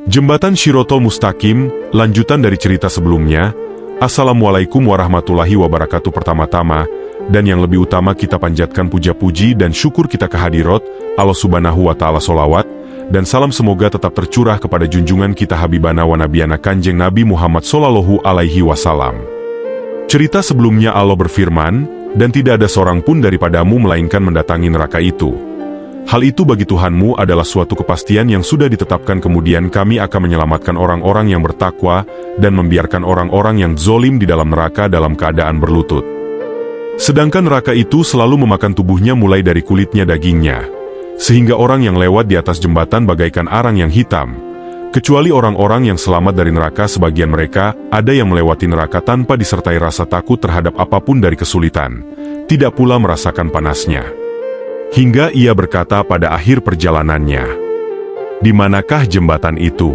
Jembatan Shirotol Mustaqim, lanjutan dari cerita sebelumnya. Assalamualaikum warahmatullahi wabarakatuh. Pertama-tama, dan yang lebih utama kita panjatkan puja-puji dan syukur kita kehadirat Allah Subhanahu wa Ta'ala. Sholawat dan salam semoga tetap tercurah kepada junjungan kita Habibana wa Nabiyana Kanjeng Nabi Muhammad Sallallahu Alaihi Wasallam. Cerita sebelumnya Allah berfirman, dan tidak ada seorang pun daripadamu melainkan mendatangi neraka itu. Hal itu bagi Tuhanmu adalah suatu kepastian yang sudah ditetapkan, kemudian kami akan menyelamatkan orang-orang yang bertakwa dan membiarkan orang-orang yang zolim di dalam neraka dalam keadaan berlutut. Sedangkan neraka itu selalu memakan tubuhnya mulai dari kulitnya dagingnya, sehingga orang yang lewat di atas jembatan bagaikan arang yang hitam. Kecuali orang-orang yang selamat dari neraka, sebagian mereka ada yang melewati neraka tanpa disertai rasa takut terhadap apapun dari kesulitan, tidak pula merasakan panasnya. Hingga ia berkata pada akhir perjalanannya, "Di manakah jembatan itu?"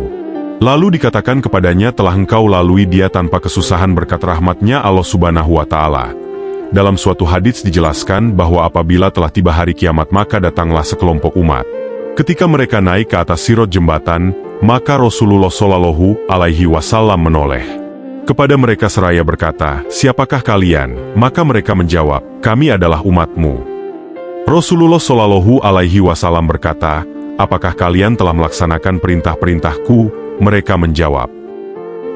Lalu dikatakan kepadanya, "Telah engkau lalui dia tanpa kesusahan berkat rahmatnya Allah Subhanahu wa Ta'ala." Dalam suatu hadits dijelaskan bahwa apabila telah tiba hari kiamat maka datanglah sekelompok umat. Ketika mereka naik ke atas sirot jembatan, maka Rasulullah Shallallahu Alaihi Wasallam menoleh kepada mereka seraya berkata, "Siapakah kalian?" Maka mereka menjawab, "Kami adalah umatmu." Rasulullah Shallallahu Alaihi Wasallam berkata, "Apakah kalian telah melaksanakan perintah-perintahku?" Mereka menjawab,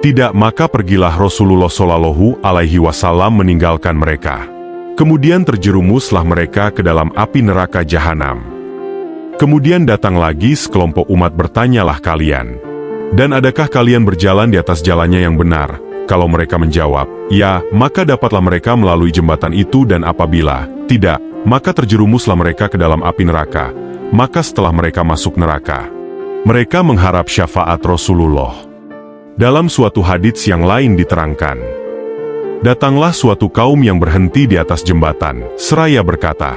"Tidak." Maka pergilah Rasulullah Shallallahu Alaihi Wasallam meninggalkan mereka. Kemudian terjerumuslah mereka ke dalam api neraka jahanam. Kemudian datang lagi sekelompok umat, "Bertanyalah kalian, dan adakah kalian berjalan di atas jalannya yang benar?" Kalau mereka menjawab, "Ya," maka dapatlah mereka melalui jembatan itu, dan apabila tidak, maka terjerumuslah mereka ke dalam api neraka. Maka setelah mereka masuk neraka, mereka mengharap syafaat Rasulullah. Dalam suatu hadits yang lain diterangkan, datanglah suatu kaum yang berhenti di atas jembatan, seraya berkata,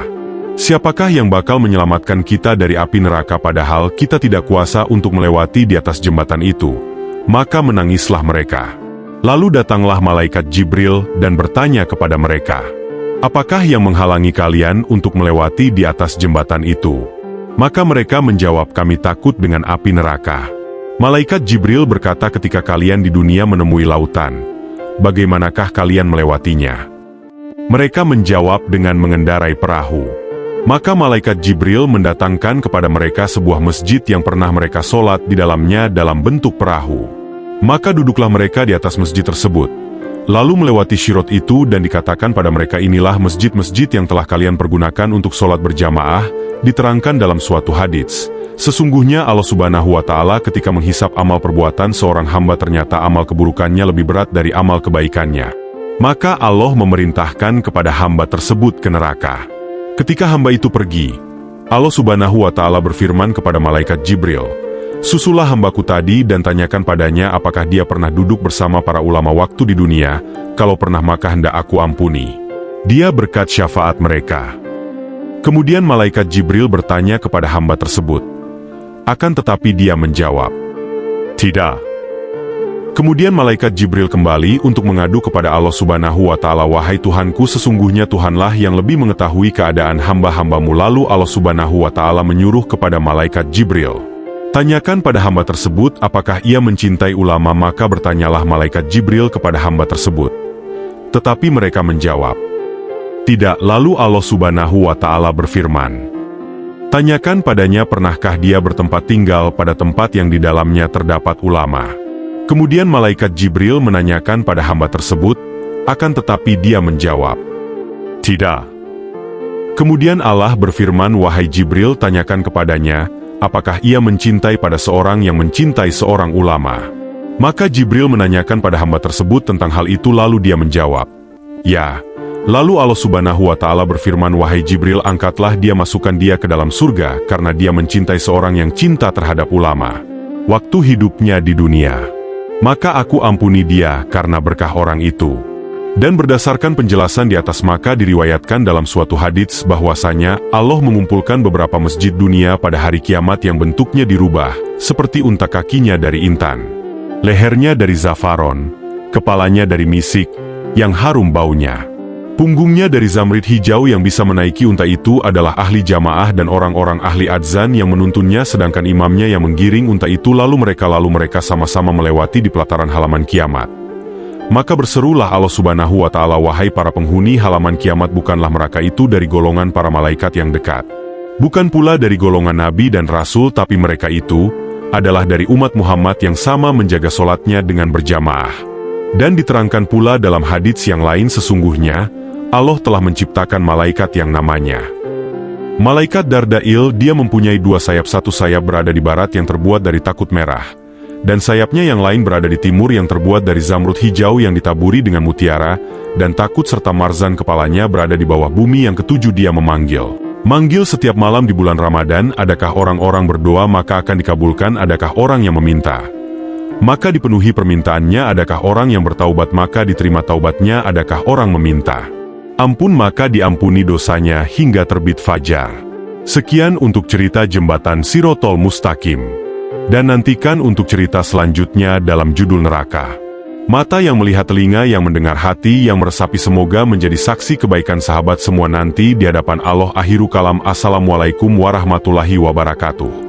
"Siapakah yang bakal menyelamatkan kita dari api neraka, padahal kita tidak kuasa untuk melewati di atas jembatan itu?" Maka menangislah mereka. Lalu datanglah malaikat Jibril dan bertanya kepada mereka, "Apakah yang menghalangi kalian untuk melewati di atas jembatan itu?" Maka mereka menjawab, "Kami takut dengan api neraka." Malaikat Jibril berkata, "Ketika kalian di dunia menemui lautan, bagaimanakah kalian melewatinya?" Mereka menjawab, "Dengan mengendarai perahu." Maka malaikat Jibril mendatangkan kepada mereka sebuah masjid yang pernah mereka sholat di dalamnya dalam bentuk perahu. Maka duduklah mereka di atas masjid tersebut, lalu melewati syirot itu, dan dikatakan pada mereka, "Inilah masjid-masjid yang telah kalian pergunakan untuk sholat berjamaah." Diterangkan dalam suatu hadits, sesungguhnya Allah Subhanahu wa Ta'ala ketika menghisap amal perbuatan seorang hamba, ternyata amal keburukannya lebih berat dari amal kebaikannya. Maka Allah memerintahkan kepada hamba tersebut ke neraka. Ketika hamba itu pergi, Allah Subhanahu wa Ta'ala berfirman kepada malaikat Jibril, "Susulah hambaku tadi dan tanyakan padanya apakah dia pernah duduk bersama para ulama waktu di dunia. Kalau pernah maka hendak aku ampuni dia berkat syafaat mereka." Kemudian malaikat Jibril bertanya kepada hamba tersebut, akan tetapi dia menjawab, "Tidak." Kemudian malaikat Jibril kembali untuk mengadu kepada Allah Subhanahu wa Ta'ala, "Wahai Tuhanku, sesungguhnya Tuhanlah yang lebih mengetahui keadaan hamba-hambamu." Lalu Allah Subhanahu wa Ta'ala menyuruh kepada malaikat Jibril, "Tanyakan pada hamba tersebut apakah ia mencintai ulama." Maka bertanyalah malaikat Jibril kepada hamba tersebut, tetapi mereka menjawab, "Tidak." Lalu Allah Subhanahu wa Ta'ala berfirman, "Tanyakan padanya pernahkah dia bertempat tinggal pada tempat yang di dalamnya terdapat ulama." Kemudian malaikat Jibril menanyakan pada hamba tersebut, akan tetapi dia menjawab, "Tidak." Kemudian Allah berfirman, "Wahai Jibril, tanyakan kepadanya apakah ia mencintai pada seorang yang mencintai seorang ulama." Maka Jibril menanyakan pada hamba tersebut tentang hal itu, lalu dia menjawab, "Ya." Lalu Allah Subhanahu wa Ta'ala berfirman, "Wahai Jibril, angkatlah dia, masukkan dia ke dalam surga, karena dia mencintai seorang yang cinta terhadap ulama waktu hidupnya di dunia. Maka aku ampuni dia karena berkah orang itu." Dan berdasarkan penjelasan di atas, maka diriwayatkan dalam suatu hadits bahwasanya Allah mengumpulkan beberapa masjid dunia pada hari kiamat yang bentuknya dirubah, seperti unta, kakinya dari intan, lehernya dari zafaron, kepalanya dari misik, yang harum baunya. Punggungnya dari zamrud hijau yang bisa menaiki unta itu adalah ahli jamaah dan orang-orang ahli adzan yang menuntunnya, sedangkan imamnya yang menggiring unta itu. Lalu mereka sama-sama melewati di pelataran halaman kiamat. Maka berserulah Allah Subhanahu wa Ta'ala, wahai para penghuni halaman kiamat, bukanlah mereka itu dari golongan para malaikat yang dekat, bukan pula dari golongan nabi dan rasul, tapi mereka itu adalah dari umat Muhammad yang sama menjaga solatnya dengan berjamaah. Dan diterangkan pula dalam hadits yang lain, sesungguhnya Allah telah menciptakan malaikat yang namanya Malaikat Dardail. Dia mempunyai dua sayap, satu sayap berada di barat yang terbuat dari takut merah, dan sayapnya yang lain berada di timur yang terbuat dari zamrud hijau yang ditaburi dengan mutiara, dan takut serta marzan kepalanya berada di bawah bumi. Yang ketujuh, dia manggil setiap malam di bulan Ramadan. Adakah orang-orang berdoa maka akan dikabulkan? Adakah orang yang meminta maka dipenuhi permintaannya? Adakah orang yang bertaubat maka diterima taubatnya? Adakah orang meminta ampun maka diampuni dosanya hingga terbit fajar. Sekian untuk cerita jembatan Shirotol Mustaqim. Dan nantikan untuk cerita selanjutnya dalam judul neraka. Mata yang melihat, telinga yang mendengar, hati yang meresapi, semoga menjadi saksi kebaikan sahabat semua nanti di hadapan Allah. Akhiru kalam. Assalamualaikum warahmatullahi wabarakatuh.